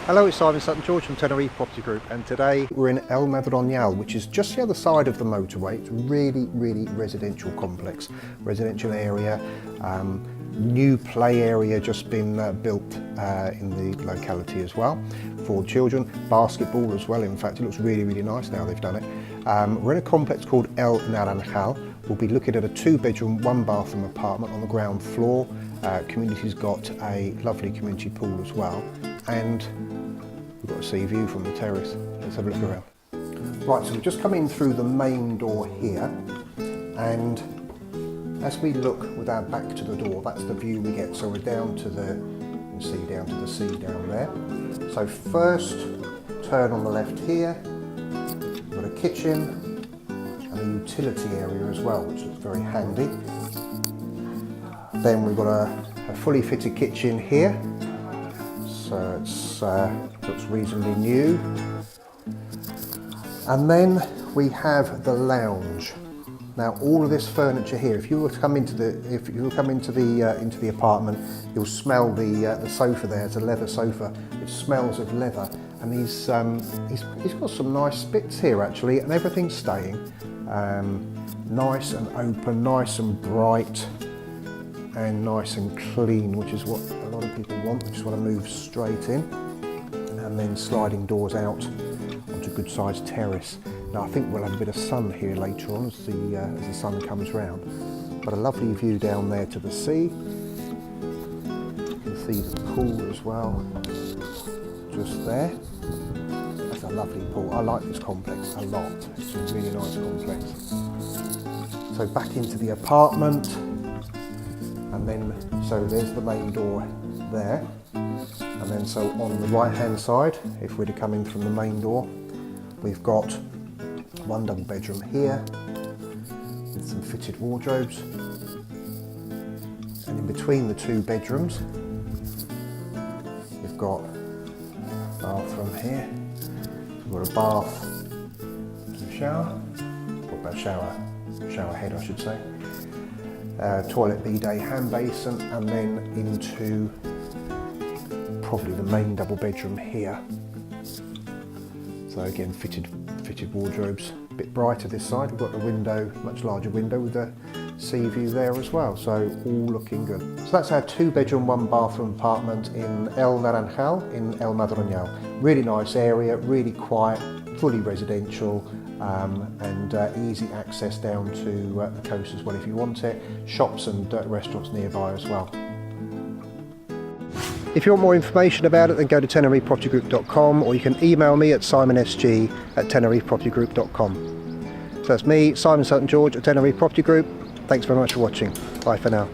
Hello, it's Simon Sutton George from Tenerife Property Group, and today we're in El Madroñal, which is just the other side of the motorway. It's a really residential complex, residential area, new play area just been built in the locality as well for children, basketball as well. In fact, it looks really nice now they've done it. We're in a complex called El Naranjal. We'll be looking at a 2-bedroom, 1-bathroom apartment on the ground floor. Community's got a lovely community pool as well, and we've got a sea view from the terrace. Let's have a look around. Right, so we've just come in through the main door here, and as we look with our back to the door, that's the view we get. So we're down to the, you can see down to the sea down there. So first, turn on the left here, we've got a kitchen and a utility area as well, which looks very handy. Then we've got a fully fitted kitchen here, so it looks reasonably new. And then we have the lounge. Now, all of this furniture here, if you were to come into the apartment, you'll smell the sofa there. It's a leather sofa. It smells of leather, and he's got some nice bits here actually, and everything's staying nice and open, nice and bright, and nice and clean, which is what a lot of people want. They just want to move straight in, and then sliding doors out onto a good sized terrace. Now I think we'll have a bit of sun here later on as the sun comes round. But a lovely view down there to the sea. You can see the pool as well, just there. That's a lovely pool. I like this complex a lot. It's a really nice complex. So back into the apartment. And then, so there's the main door there, and then so on the right hand side, if we're to come in from the main door, we've got one double bedroom here with some fitted wardrobes, and in between the 2 bedrooms we've got a bathroom here. We've got a bath and a shower, or a shower head I should say. Toilet, bidet, hand basin, and then into probably the main double bedroom here. So again, fitted wardrobes. A bit brighter this side. We've got the window, much larger window with the sea view there as well. So all looking good. So that's our 2-bedroom, 1-bathroom apartment in El Naranjal in El Madroñal. Really nice area, really quiet, fully residential. And easy access down to the coast as well if you want it. Shops and restaurants nearby as well. If you want more information about it, then go to tenerifepropertygroup.com, or you can email me at simonsg@tenerifepropertygroup.com. So that's me, Simon Sutton George at Tenerife Property Group. Thanks very much for watching. Bye for now.